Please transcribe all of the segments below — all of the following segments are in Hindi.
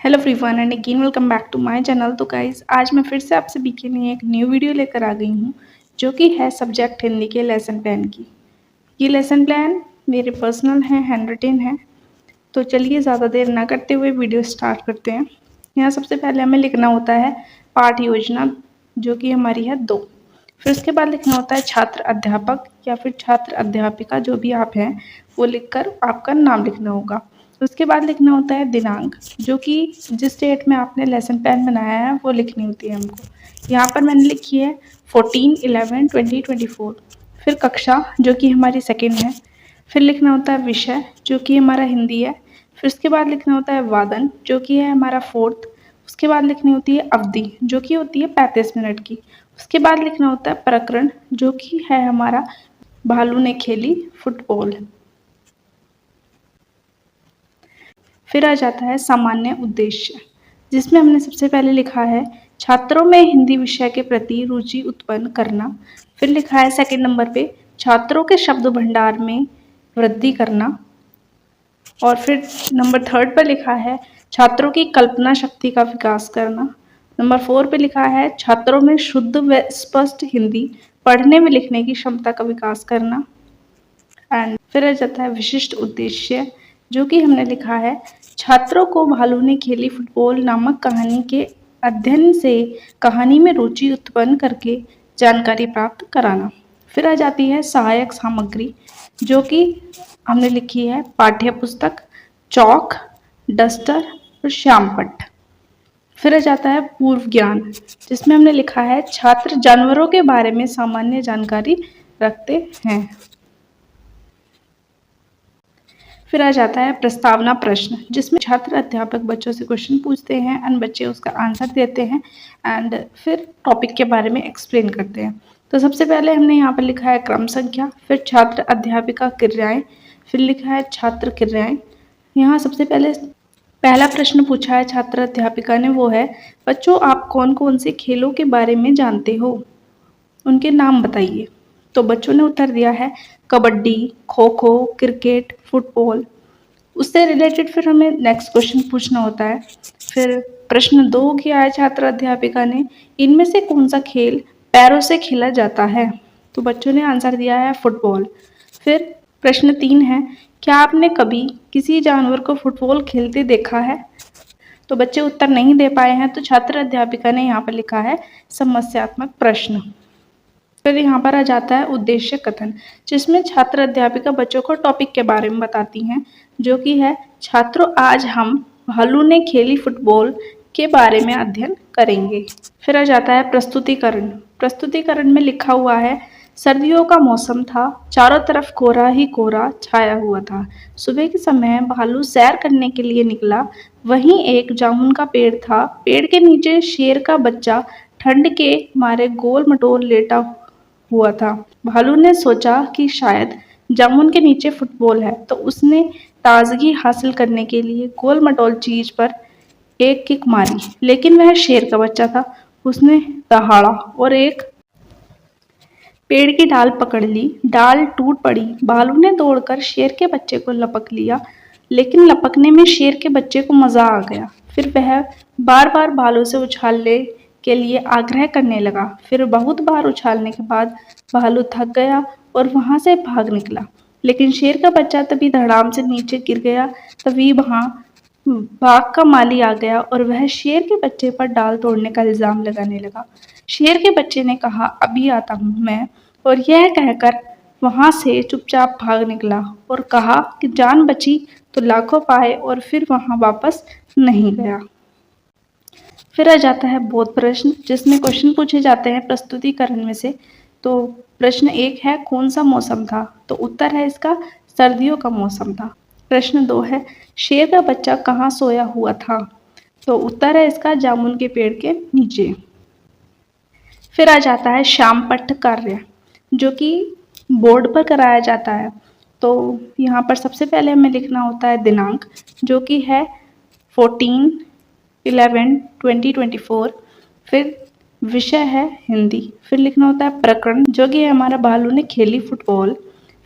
Hello everyone and again welcome back to my channel. तो गाइज आज मैं फिर से आप सभी के लिए एक न्यू वीडियो लेकर आ गई हूँ जो कि है सब्जेक्ट हिंदी के लेसन प्लान की। ये लेसन प्लान मेरे पर्सनल है, हैंड रिटन है। तो चलिए ज़्यादा देर ना करते हुए वीडियो स्टार्ट करते हैं। यहाँ सबसे पहले हमें लिखना होता है पाठ योजना जो कि हमारी है 2। फिर उसके बाद लिखना होता है छात्र अध्यापक या फिर छात्र अध्यापिका जो भी आप हैं वो लिखकर आपका नाम लिखना होगा। उसके बाद लिखना होता है दिनांक जो कि जिस डेट में आपने लेसन प्लान बनाया है वो लिखनी होती है हमको। यहाँ पर मैंने लिखी है 14/11/2024। फिर कक्षा जो कि हमारी सेकेंड है। फिर लिखना होता है विषय जो कि हमारा हिंदी है। फिर उसके बाद लिखना होता है वादन जो कि है हमारा 4th। उसके बाद लिखनी होती है अवधि जो कि होती है 35 मिनट की। उसके बाद लिखना होता है प्रकरण जो कि है हमारा भालू ने खेली फुटबॉल। फिर आ जाता है सामान्य उद्देश्य जिसमें हमने सबसे पहले लिखा है छात्रों में हिंदी विषय के प्रति रुचि उत्पन्न करना। फिर लिखा है सेकंड नंबर पे छात्रों के शब्द भंडार में वृद्धि करना। और फिर नंबर 3 पर लिखा है छात्रों की कल्पना शक्ति का विकास करना। नंबर 4 पे लिखा है छात्रों में शुद्ध व स्पष्ट हिंदी पढ़ने में लिखने की क्षमता का विकास करना। एंड फिर आ जाता है विशिष्ट उद्देश्य जो कि हमने लिखा है छात्रों को भालू ने खेली फुटबॉल नामक कहानी के अध्ययन से कहानी में रुचि उत्पन्न करके जानकारी प्राप्त कराना। फिर आ जाती है सहायक सामग्री जो कि हमने लिखी है पाठ्य पुस्तक, चौक, डस्टर और श्यामपट्ट। फिर आ जाता है पूर्व ज्ञान जिसमें हमने लिखा है छात्र जानवरों के बारे में सामान्य जानकारी रखते हैं। फिर आ जाता है प्रस्तावना प्रश्न जिसमें छात्र अध्यापक बच्चों से क्वेश्चन पूछते हैं एंड बच्चे उसका आंसर देते हैं एंड फिर टॉपिक के बारे में एक्सप्लेन करते हैं। तो सबसे पहले हमने यहाँ पर लिखा है क्रम संख्या, फिर छात्र अध्यापिका क्रियाएं, फिर लिखा है छात्र क्रियाएं। यहाँ सबसे पहले पहला प्रश्न पूछा है छात्र अध्यापिका ने, वो है बच्चों आप कौन कौन से खेलों के बारे में जानते हो, उनके नाम बताइए। तो बच्चों ने उत्तर दिया है कबड्डी, खो खो, क्रिकेट, फुटबॉल। उससे रिलेटेड फिर हमें नेक्स्ट क्वेश्चन पूछना होता है। फिर प्रश्न 2 किया है छात्र अध्यापिका ने, इनमें से कौन सा खेल पैरों से खेला जाता है। तो बच्चों ने आंसर दिया है फुटबॉल। फिर प्रश्न 3 है क्या आपने कभी किसी जानवर को फुटबॉल खेलते देखा है। तो बच्चे उत्तर नहीं दे पाए हैं तो छात्र अध्यापिका ने यहाँ पर लिखा है समस्यात्मक प्रश्न। फिर यहाँ पर आ जाता है उद्देश्य कथन जिसमें छात्र अध्यापिका बच्चों को टॉपिक के बारे में बताती हैं जो कि है छात्रों आज हम भालू ने खेली फुटबॉल के बारे में अध्ययन करेंगे। फिर आ जाता है प्रस्तुतिकरण। प्रस्तुतिकरण में लिखा हुआ है सर्दियों का मौसम था, चारों तरफ कोहरा ही कोहरा छाया हुआ था। सुबह के समय भालू सैर करने के लिए निकला। वहीं एक जामुन का पेड़ था, पेड़ के नीचे शेर का बच्चा ठंड के मारे गोल मटोल लेटा हुआ था। भालू ने सोचा कि शायद जामुन के नीचे फुटबॉल है तो उसने ताजगी हासिल करने के लिए गोल मटोल चीज पर एक किक मारी, लेकिन वह शेर का बच्चा था। उसने दहाड़ा और एक पेड़ की डाल पकड़ ली, डाल टूट पड़ी। भालू ने दौड़कर शेर के बच्चे को लपक लिया, लेकिन लपकने में शेर के बच्चे को मजा आ गया। फिर वह बार बार भालू से उछालने के लिए आग्रह करने लगा। फिर बहुत बार उछालने के बाद भालू थक गया और वहां से भाग निकला, लेकिन शेर का बच्चा तभी धड़ाम से नीचे गिर गया। तभी वहां बाघ का माली आ गया और वह शेर के बच्चे पर डाल तोड़ने का इल्जाम लगाने लगा। शेर के बच्चे ने कहा अभी आता हूँ मैं, और यह कहकर वहां से चुपचाप भाग निकला और कहा कि जान बची तो लाखों पाए, और फिर वहां वापस नहीं गया। फिर आ जाता है बोध प्रश्न जिसमें क्वेश्चन पूछे जाते हैं प्रस्तुतिकरण में से। तो प्रश्न 1 है कौन सा मौसम था। तो उत्तर है इसका सर्दियों का मौसम था। प्रश्न 2 है शेर का बच्चा कहाँ सोया हुआ था। तो उत्तर है इसका जामुन के पेड़ के नीचे। फिर आ जाता है श्यामपट्ट कार्य जो कि बोर्ड पर कराया जाता है। तो यहाँ पर सबसे पहले हमें लिखना होता है दिनांक जो कि है 14/11/2024। फिर विषय है हिंदी। फिर लिखना होता है प्रकरण जो कि है हमारा भालू ने खेली फुटबॉल।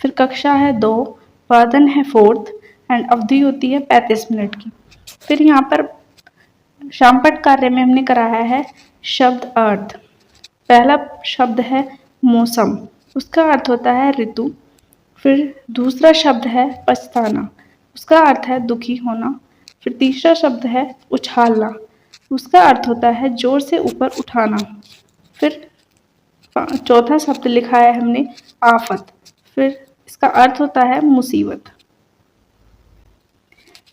फिर कक्षा है 2, वादन है 4th एंड अवधि होती है 35 मिनट की। फिर यहाँ पर शामपट कार्य में हमने कराया है शब्द अर्थ। पहला शब्द है मौसम, उसका अर्थ होता है ऋतु। फिर दूसरा शब्द है पछताना, उसका अर्थ है दुखी होना। फिर तीसरा शब्द है उछालना, उसका अर्थ होता है जोर से ऊपर उठाना। फिर चौथा शब्द लिखा है हमने आफत, फिर इसका अर्थ होता है मुसीबत।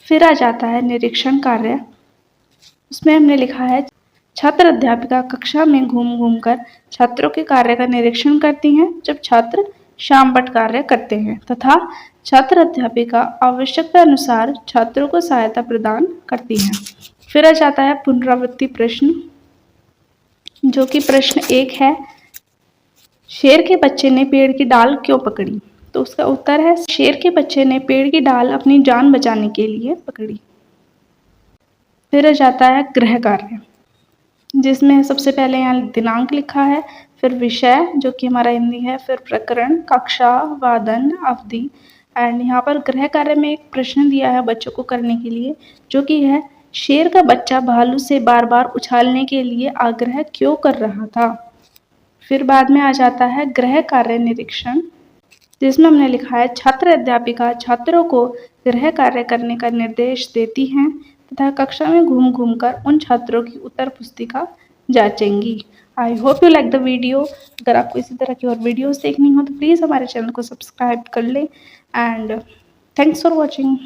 फिर आ जाता है निरीक्षण कार्य, उसमें हमने लिखा है छात्र अध्यापिका कक्षा में घूम घूम कर छात्रों के कार्य का निरीक्षण करती हैं जब छात्र शामपट कार्य करते हैं, तथा छात्र अध्यापिका आवश्यकता अनुसार छात्रों को सहायता प्रदान करती हैं। फिर आ जाता है पुनरावृत्ति प्रश्न, जो कि प्रश्न 1 है, शेर के बच्चे ने पेड़ की डाल क्यों पकड़ी? तो उसका उत्तर है शेर के बच्चे ने पेड़ की डाल अपनी जान बचाने के लिए पकड़ी। फिर आ जाता है गृह कार्य, जिसमें सबसे पहले यहाँ दिनांक लिखा है, फिर विषय जो कि हमारा हिंदी है, फिर प्रकरण, कक्षा, वादन, अवधि। एंड यहाँ पर गृह कार्य में एक प्रश्न दिया है बच्चों को करने के लिए, जो कि है शेर का बच्चा भालू से बार बार उछालने के लिए आग्रह क्यों कर रहा था? फिर बाद में आ जाता है गृह कार्य निरीक्षण, जिसमें हमने लिखा है छात्र अध्यापिका छात्रों को गृह कार्य करने का निर्देश देती हैं तथा कक्षा में घूम घूम कर उन छात्रों की उत्तर पुस्तिका जांचेंगी। I hope you like the video. अगर आपको इसी तरह की और वीडियोस देखनी हो तो प्लीज़ हमारे चैनल को सब्सक्राइब कर लें एंड थैंक्स फॉर वॉचिंग।